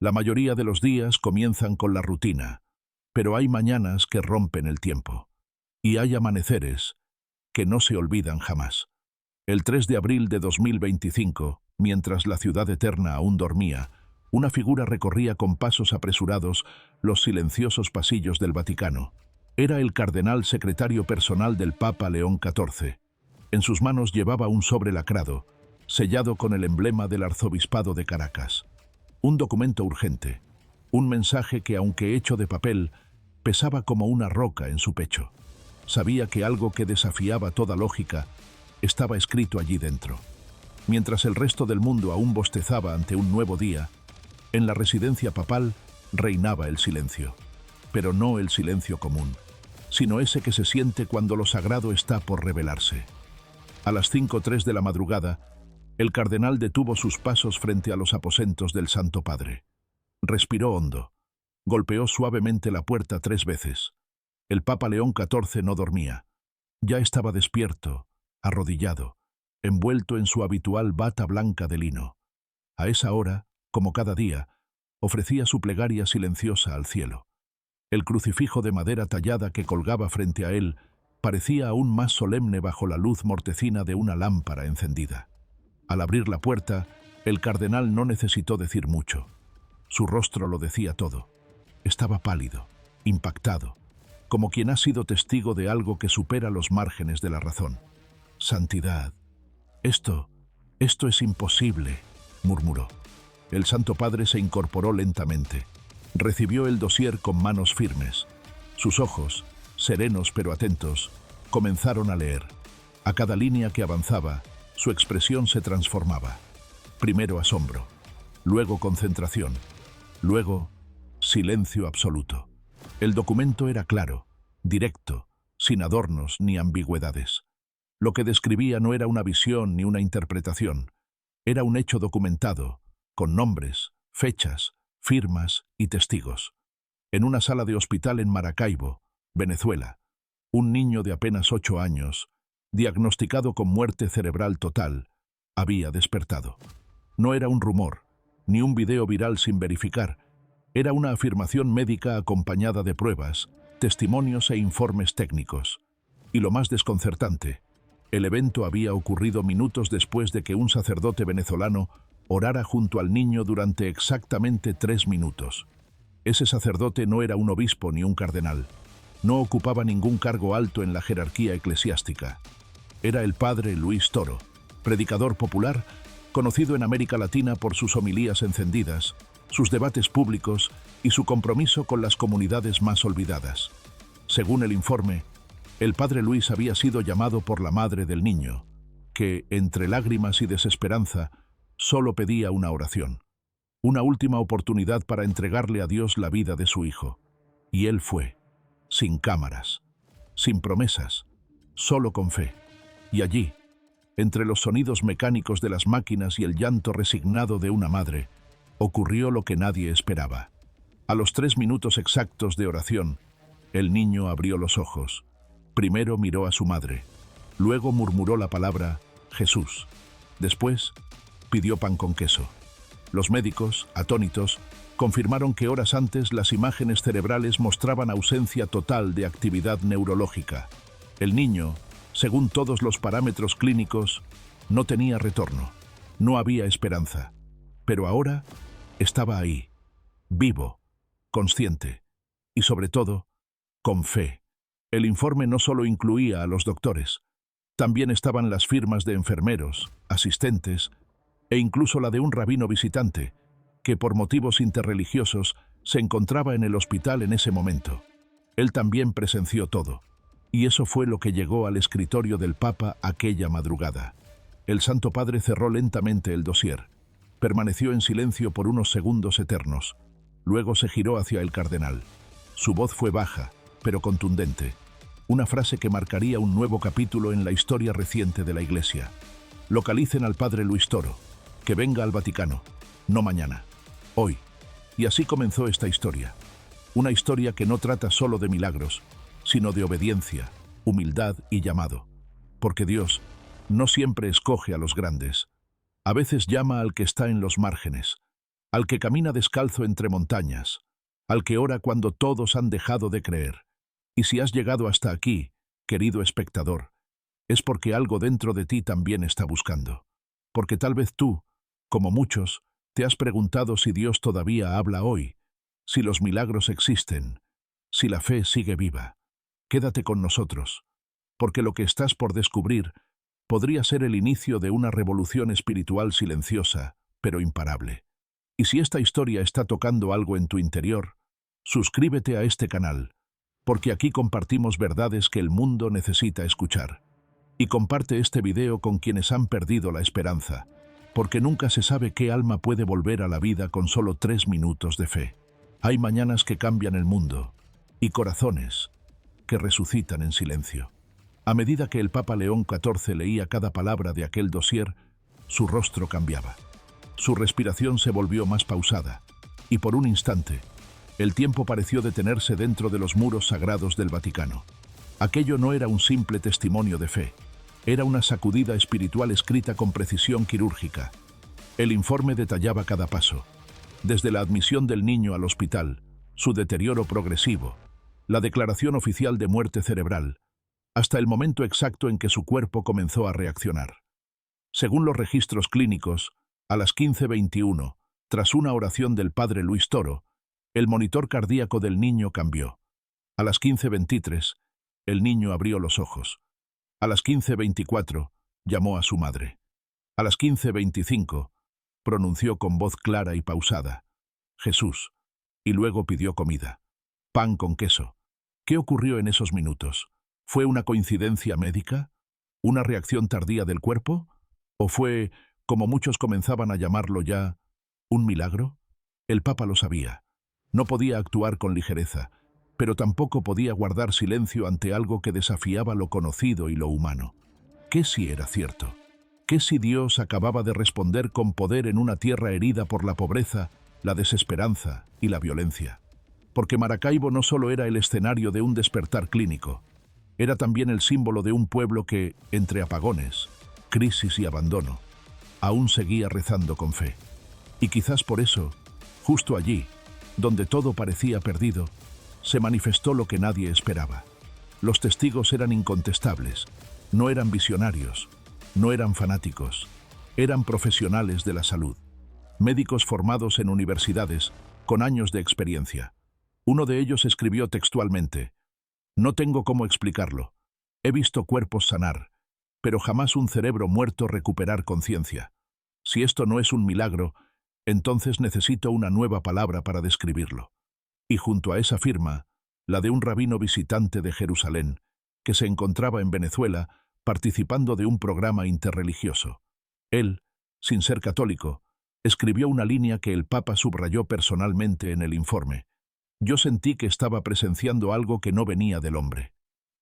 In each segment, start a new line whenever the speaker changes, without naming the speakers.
La mayoría de los días comienzan con la rutina, pero hay mañanas que rompen el tiempo. Y hay amaneceres que no se olvidan jamás. El 3 de abril de 2025, mientras la ciudad eterna aún dormía, una figura recorría con pasos apresurados los silenciosos pasillos del Vaticano. Era el cardenal secretario personal del Papa León XIV. En sus manos llevaba un sobre lacrado, sellado con el emblema del arzobispado de Caracas. Un documento urgente, un mensaje que, aunque hecho de papel, pesaba como una roca en su pecho. Sabía que algo que desafiaba toda lógica estaba escrito allí dentro. Mientras el resto del mundo aún bostezaba ante un nuevo día, en la residencia papal reinaba el silencio. Pero no el silencio común, sino ese que se siente cuando lo sagrado está por revelarse. A las 5:03 de la madrugada, el cardenal detuvo sus pasos frente a los aposentos del Santo Padre. Respiró hondo. Golpeó suavemente la puerta 3 veces. El Papa León XIV no dormía. Ya estaba despierto, arrodillado, envuelto en su habitual bata blanca de lino. A esa hora, como cada día, ofrecía su plegaria silenciosa al cielo. El crucifijo de madera tallada que colgaba frente a él parecía aún más solemne bajo la luz mortecina de una lámpara encendida. Al abrir la puerta, el cardenal no necesitó decir mucho. Su rostro lo decía todo. Estaba pálido, impactado, como quien ha sido testigo de algo que supera los márgenes de la razón. «Santidad, esto es imposible», murmuró. El Santo Padre se incorporó lentamente. Recibió el dossier con manos firmes. Sus ojos, serenos pero atentos, comenzaron a leer. A cada línea que avanzaba, su expresión se transformaba. Primero asombro, luego concentración, luego silencio absoluto. El documento era claro, directo, sin adornos ni ambigüedades. Lo que describía no era una visión ni una interpretación. Era un hecho documentado, con nombres, fechas, firmas y testigos. En una sala de hospital en Maracaibo, Venezuela, un niño de apenas 8 años, diagnosticado con muerte cerebral total, había despertado. No era un rumor, ni un video viral sin verificar. Era una afirmación médica acompañada de pruebas, testimonios e informes técnicos. Y lo más desconcertante, el evento había ocurrido minutos después de que un sacerdote venezolano orara junto al niño durante exactamente 3 minutos. Ese sacerdote no era un obispo ni un cardenal. No ocupaba ningún cargo alto en la jerarquía eclesiástica. Era el padre Luis Toro, predicador popular, conocido en América Latina por sus homilías encendidas, sus debates públicos y su compromiso con las comunidades más olvidadas. Según el informe, el padre Luis había sido llamado por la madre del niño, que, entre lágrimas y desesperanza, solo pedía una oración, una última oportunidad para entregarle a Dios la vida de su hijo. Y él fue, sin cámaras, sin promesas, solo con fe. Y allí, entre los sonidos mecánicos de las máquinas y el llanto resignado de una madre, ocurrió lo que nadie esperaba. A los 3 minutos exactos de oración, el niño abrió los ojos. Primero miró a su madre, luego murmuró la palabra Jesús. Después, pidió pan con queso. Los médicos, atónitos, confirmaron que horas antes las imágenes cerebrales mostraban ausencia total de actividad neurológica. El niño, según todos los parámetros clínicos, no tenía retorno. No había esperanza. Pero ahora estaba ahí, vivo, consciente y, sobre todo, con fe. El informe no solo incluía a los doctores, también estaban las firmas de enfermeros, asistentes e incluso la de un rabino visitante, que por motivos interreligiosos se encontraba en el hospital en ese momento. Él también presenció todo, y eso fue lo que llegó al escritorio del Papa aquella madrugada. El Santo Padre cerró lentamente el dossier. Permaneció en silencio por unos segundos eternos. Luego se giró hacia el cardenal. Su voz fue baja, pero contundente. Una frase que marcaría un nuevo capítulo en la historia reciente de la Iglesia. Localicen al padre Luis Toro. Que venga al Vaticano. No mañana. Hoy. Y así comenzó esta historia. Una historia que no trata solo de milagros, sino de obediencia, humildad y llamado. Porque Dios no siempre escoge a los grandes. A veces llama al que está en los márgenes, al que camina descalzo entre montañas, al que ora cuando todos han dejado de creer. Y si has llegado hasta aquí, querido espectador, es porque algo dentro de ti también está buscando. Porque tal vez tú, como muchos, te has preguntado si Dios todavía habla hoy, si los milagros existen, si la fe sigue viva. Quédate con nosotros, porque lo que estás por descubrir podría ser el inicio de una revolución espiritual silenciosa, pero imparable. Y si esta historia está tocando algo en tu interior, suscríbete a este canal, porque aquí compartimos verdades que el mundo necesita escuchar. Y comparte este video con quienes han perdido la esperanza, porque nunca se sabe qué alma puede volver a la vida con solo 3 minutos de fe. Hay mañanas que cambian el mundo, y corazones que resucitan en silencio. A medida que el Papa León XIV leía cada palabra de aquel dossier, su rostro cambiaba. Su respiración se volvió más pausada, y por un instante, el tiempo pareció detenerse dentro de los muros sagrados del Vaticano. Aquello no era un simple testimonio de fe, era una sacudida espiritual escrita con precisión quirúrgica. El informe detallaba cada paso, desde la admisión del niño al hospital, su deterioro progresivo, la declaración oficial de muerte cerebral, hasta el momento exacto en que su cuerpo comenzó a reaccionar. Según los registros clínicos, a las 15:21, tras una oración del padre Luis Toro, el monitor cardíaco del niño cambió. A las 15:23, el niño abrió los ojos. A las 15:24, llamó a su madre. A las 15:25, pronunció con voz clara y pausada: Jesús, y luego pidió comida. Pan con queso. ¿Qué ocurrió en esos minutos? ¿Fue una coincidencia médica? ¿Una reacción tardía del cuerpo? ¿O fue, como muchos comenzaban a llamarlo ya, un milagro? El Papa lo sabía. No podía actuar con ligereza, pero tampoco podía guardar silencio ante algo que desafiaba lo conocido y lo humano. ¿Qué si era cierto? ¿Qué si Dios acababa de responder con poder en una tierra herida por la pobreza, la desesperanza y la violencia? Porque Maracaibo no solo era el escenario de un despertar clínico, era también el símbolo de un pueblo que, entre apagones, crisis y abandono, aún seguía rezando con fe. Y quizás por eso, justo allí, donde todo parecía perdido, se manifestó lo que nadie esperaba. Los testigos eran incontestables, no eran visionarios, no eran fanáticos, eran profesionales de la salud, médicos formados en universidades, con años de experiencia. Uno de ellos escribió textualmente: no tengo cómo explicarlo. He visto cuerpos sanar, pero jamás un cerebro muerto recuperar conciencia. Si esto no es un milagro, entonces necesito una nueva palabra para describirlo. Y junto a esa firma, la de un rabino visitante de Jerusalén, que se encontraba en Venezuela participando de un programa interreligioso. Él, sin ser católico, escribió una línea que el Papa subrayó personalmente en el informe. Yo sentí que estaba presenciando algo que no venía del hombre.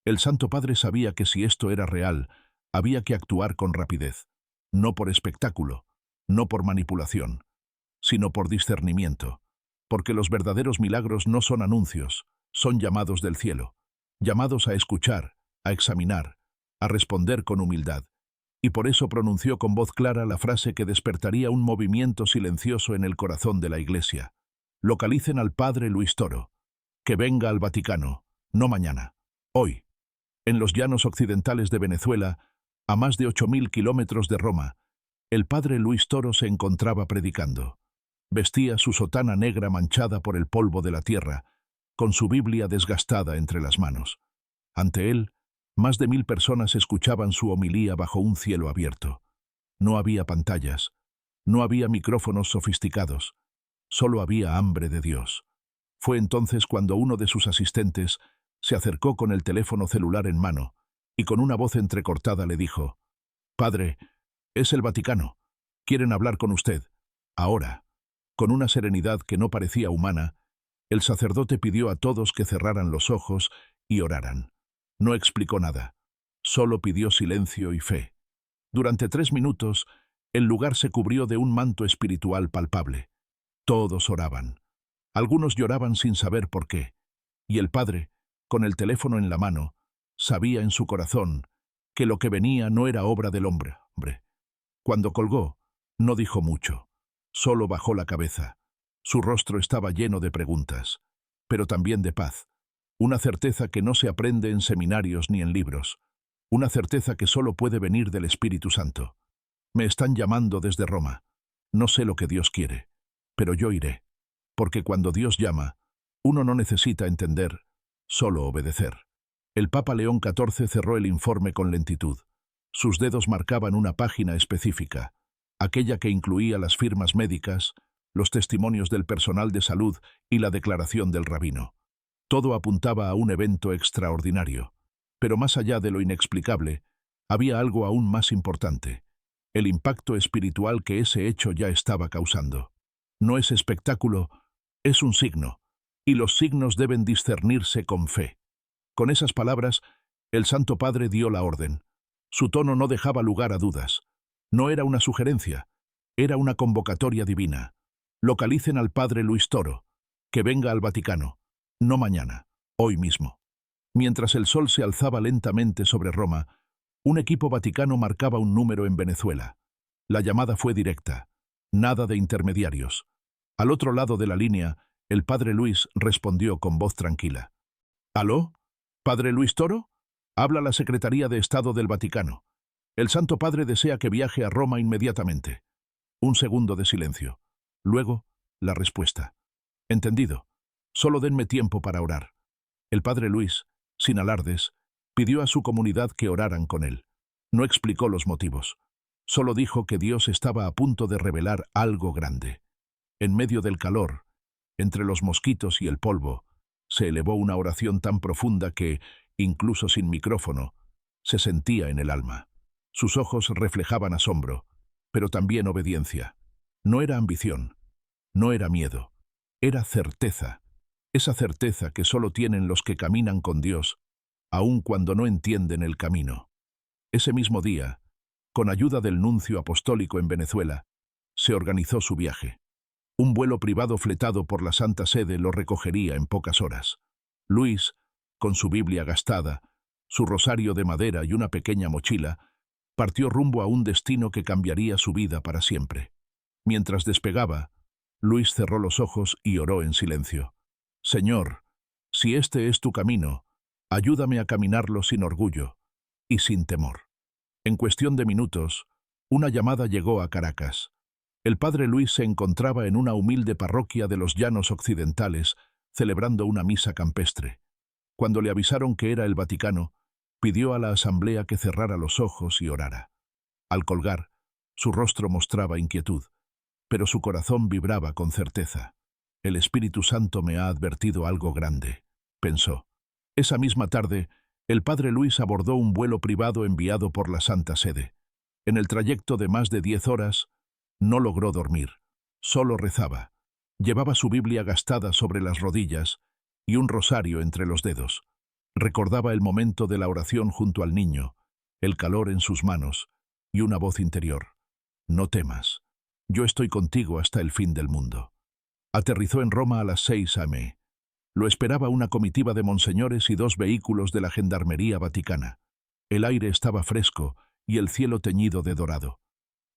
El Santo Padre sabía que si esto era real, había que actuar con rapidez, no por espectáculo, no por manipulación, sino por discernimiento, porque los verdaderos milagros no son anuncios, son llamados del cielo, llamados a escuchar, a examinar, a responder con humildad. Y por eso pronunció con voz clara la frase que despertaría un movimiento silencioso en el corazón de la Iglesia. Localicen al padre Luis Toro. Que venga al Vaticano, no mañana, hoy. En los llanos occidentales de Venezuela, a más de 8.000 kilómetros de Roma, el padre Luis Toro se encontraba predicando. Vestía su sotana negra manchada por el polvo de la tierra, con su Biblia desgastada entre las manos. Ante él, más de 1.000 personas escuchaban su homilía bajo un cielo abierto. No había pantallas, no había micrófonos sofisticados, solo había hambre de Dios. Fue entonces cuando uno de sus asistentes se acercó con el teléfono celular en mano y con una voz entrecortada le dijo: «Padre, es el Vaticano. Quieren hablar con usted. Ahora». Con una serenidad que no parecía humana, el sacerdote pidió a todos que cerraran los ojos y oraran. No explicó nada, solo pidió silencio y fe. Durante 3 minutos, el lugar se cubrió de un manto espiritual palpable. Todos oraban. Algunos lloraban sin saber por qué. Y el padre, con el teléfono en la mano, sabía en su corazón que lo que venía no era obra del hombre. Cuando colgó, no dijo mucho, solo bajó la cabeza, Su rostro estaba lleno de preguntas, pero también de paz. Una certeza que no se aprende en seminarios ni en libros. Una certeza que solo puede venir del Espíritu Santo. Me están llamando desde Roma. No sé lo que Dios quiere, pero yo iré. Porque cuando Dios llama, uno no necesita entender, solo obedecer. El Papa León XIV cerró el informe con lentitud. Sus dedos marcaban una página específica, aquella que incluía las firmas médicas, los testimonios del personal de salud y la declaración del rabino. Todo apuntaba a un evento extraordinario, pero más allá de lo inexplicable, había algo aún más importante, el impacto espiritual que ese hecho ya estaba causando. No es espectáculo, es un signo, y los signos deben discernirse con fe. Con esas palabras, el Santo Padre dio la orden. Su tono no dejaba lugar a dudas. No era una sugerencia, era una convocatoria divina. Localicen al Padre Luis Toro, que venga al Vaticano, no mañana, hoy mismo. Mientras el sol se alzaba lentamente sobre Roma, un equipo vaticano marcaba un número en Venezuela. La llamada fue directa, nada de intermediarios. Al otro lado de la línea, el Padre Luis respondió con voz tranquila. ¿Aló? ¿Padre Luis Toro? Habla la Secretaría de Estado del Vaticano. El Santo Padre desea que viaje a Roma inmediatamente. Un segundo de silencio. Luego, la respuesta. Entendido. Solo denme tiempo para orar. El Padre Luis, sin alardes, pidió a su comunidad que oraran con él. No explicó los motivos. Solo dijo que Dios estaba a punto de revelar algo grande. En medio del calor, entre los mosquitos y el polvo, se elevó una oración tan profunda que, incluso sin micrófono, se sentía en el alma. Sus ojos reflejaban asombro, pero también obediencia. No era ambición, no era miedo, era certeza. Esa certeza que solo tienen los que caminan con Dios, aun cuando no entienden el camino. Ese mismo día, con ayuda del nuncio apostólico en Venezuela, se organizó su viaje. Un vuelo privado fletado por la Santa Sede lo recogería en pocas horas. Luis, con su Biblia gastada, su rosario de madera y una pequeña mochila, partió rumbo a un destino que cambiaría su vida para siempre. Mientras despegaba, Luis cerró los ojos y oró en silencio. Señor, si este es tu camino, ayúdame a caminarlo sin orgullo y sin temor. En cuestión de minutos, una llamada llegó a Caracas. El Padre Luis se encontraba en una humilde parroquia de los Llanos Occidentales, celebrando una misa campestre. Cuando le avisaron que era el Vaticano, pidió a la asamblea que cerrara los ojos y orara. Al colgar, su rostro mostraba inquietud, pero su corazón vibraba con certeza. El Espíritu Santo me ha advertido algo grande, pensó. Esa misma tarde, el Padre Luis abordó un vuelo privado enviado por la Santa Sede. En el trayecto de más de 10 horas, no logró dormir, solo rezaba. Llevaba su Biblia gastada sobre las rodillas y un rosario entre los dedos. Recordaba el momento de la oración junto al niño, el calor en sus manos y una voz interior. No temas, yo estoy contigo hasta el fin del mundo. Aterrizó en Roma a las 6 a.m. Lo esperaba una comitiva de monseñores y 2 vehículos de la Gendarmería Vaticana. El aire estaba fresco y el cielo teñido de dorado.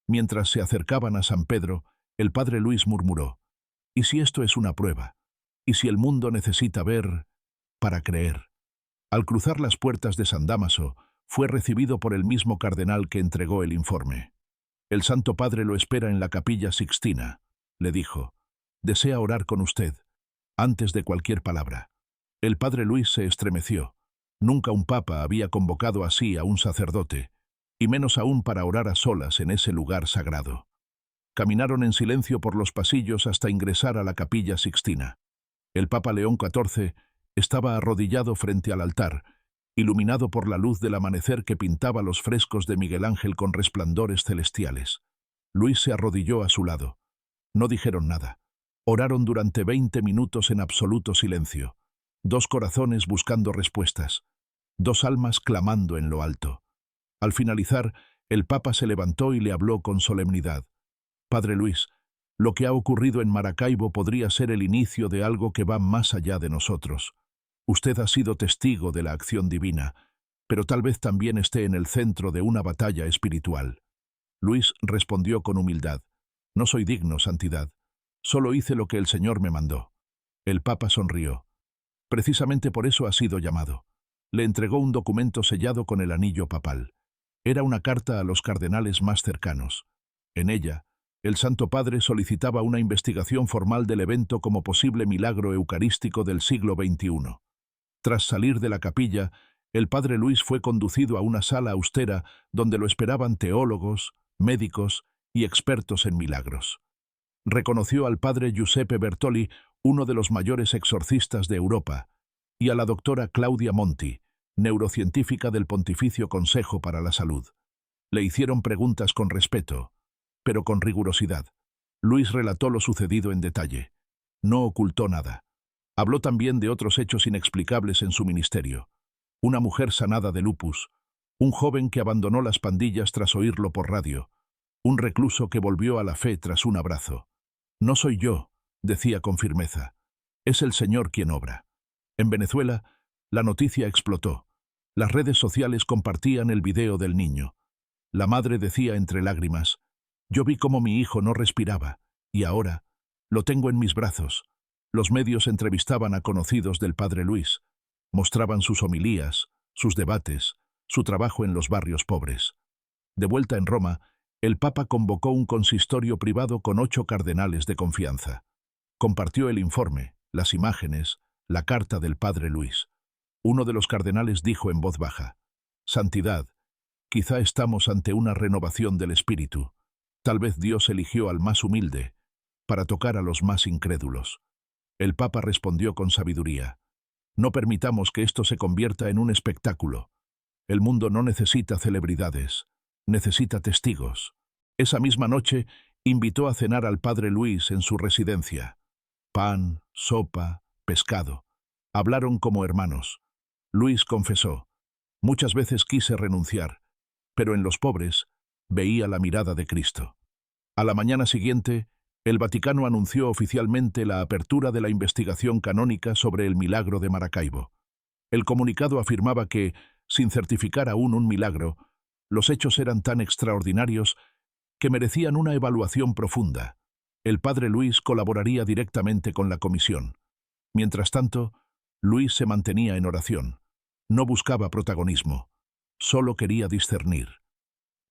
Mientras se acercaban a San Pedro, el Padre Luis murmuró, ¿y si esto es una prueba? ¿Y si el mundo necesita ver para creer? Al cruzar las puertas de San Dámaso, fue recibido por el mismo cardenal que entregó el informe. El Santo Padre lo espera en la Capilla Sixtina, le dijo. Desea orar con usted, antes de cualquier palabra. El Padre Luis se estremeció. Nunca un papa había convocado así a un sacerdote, y menos aún para orar a solas en ese lugar sagrado. Caminaron en silencio por los pasillos hasta ingresar a la Capilla Sixtina. El Papa León XIV estaba arrodillado frente al altar, iluminado por la luz del amanecer que pintaba los frescos de Miguel Ángel con resplandores celestiales. Luis se arrodilló a su lado. No dijeron nada. Oraron durante 20 minutos en absoluto silencio. 2 corazones buscando respuestas. 2 almas clamando en lo alto. Al finalizar, el Papa se levantó y le habló con solemnidad. Padre Luis, lo que ha ocurrido en Maracaibo podría ser el inicio de algo que va más allá de nosotros. Usted ha sido testigo de la acción divina, pero tal vez también esté en el centro de una batalla espiritual. Luis respondió con humildad. No soy digno, Santidad. Solo hice lo que el Señor me mandó. El Papa sonrió. Precisamente por eso ha sido llamado. Le entregó un documento sellado con el anillo papal. Era una carta a los cardenales más cercanos. En ella, el Santo Padre solicitaba una investigación formal del evento como posible milagro eucarístico del siglo XXI. Tras salir de la capilla, el Padre Luis fue conducido a una sala austera donde lo esperaban teólogos, médicos y expertos en milagros. Reconoció al Padre Giuseppe Bertoli, uno de los mayores exorcistas de Europa, y a la doctora Claudia Monti, neurocientífica del Pontificio Consejo para la Salud. Le hicieron preguntas con respeto, pero con rigurosidad. Luis relató lo sucedido en detalle. No ocultó nada. Habló también de otros hechos inexplicables en su ministerio. Una mujer sanada de lupus, un joven que abandonó las pandillas tras oírlo por radio, un recluso que volvió a la fe tras un abrazo. «No soy yo», decía con firmeza. «Es el Señor quien obra». En Venezuela, la noticia explotó. Las redes sociales compartían el video del niño. La madre decía entre lágrimas: «Yo vi cómo mi hijo no respiraba, y ahora lo tengo en mis brazos». Los medios entrevistaban a conocidos del Padre Luis. Mostraban sus homilías, sus debates, su trabajo en los barrios pobres. De vuelta en Roma, el Papa convocó un consistorio privado con 8 cardenales de confianza. Compartió el informe, las imágenes, la carta del Padre Luis. Uno de los cardenales dijo en voz baja: «Santidad, quizá estamos ante una renovación del espíritu. Tal vez Dios eligió al más humilde para tocar a los más incrédulos». El Papa respondió con sabiduría: «No permitamos que esto se convierta en un espectáculo. El mundo no necesita celebridades, necesita testigos». Esa misma noche invitó a cenar al Padre Luis en su residencia. Pan, sopa, pescado. Hablaron como hermanos. Luis confesó: «Muchas veces quise renunciar, pero en los pobres veía la mirada de Cristo». A la mañana siguiente, el Vaticano anunció oficialmente la apertura de la investigación canónica sobre el milagro de Maracaibo. El comunicado afirmaba que, sin certificar aún un milagro, los hechos eran tan extraordinarios que merecían una evaluación profunda. El Padre Luis colaboraría directamente con la comisión. Mientras tanto, Luis se mantenía en oración. No buscaba protagonismo, solo quería discernir.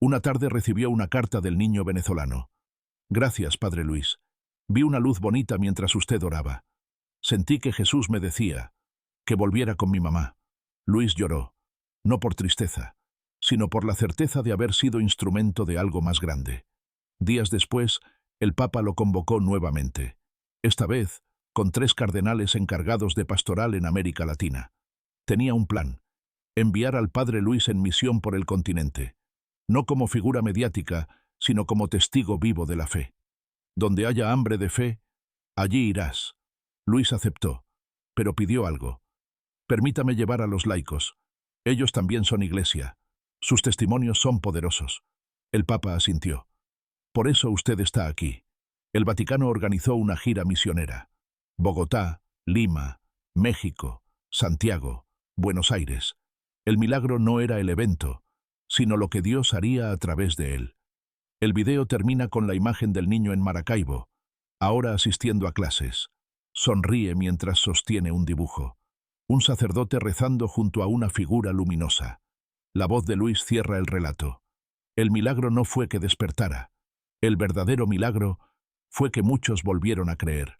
Una tarde recibió una carta del niño venezolano. «Gracias, Padre Luis. Vi una luz bonita mientras usted oraba. Sentí que Jesús me decía que volviera con mi mamá». Luis lloró, no por tristeza, sino por la certeza de haber sido instrumento de algo más grande. Días después, el Papa lo convocó nuevamente, esta vez con 3 cardenales encargados de pastoral en América Latina. Tenía un plan: enviar al Padre Luis en misión por el continente, no como figura mediática, sino como testigo vivo de la fe. «Donde haya hambre de fe, allí irás». Luis aceptó, pero pidió algo: «Permítame llevar a los laicos. Ellos también son iglesia. Sus testimonios son poderosos». El Papa asintió. «Por eso usted está aquí». El Vaticano organizó una gira misionera. Bogotá, Lima, México, Santiago, Buenos Aires. El milagro no era el evento, sino lo que Dios haría a través de él. El video termina con la imagen del niño en Maracaibo, ahora asistiendo a clases. Sonríe mientras sostiene un dibujo. Un sacerdote rezando junto a una figura luminosa. La voz de Luis cierra el relato. El milagro no fue que despertara. El verdadero milagro fue que muchos volvieron a creer.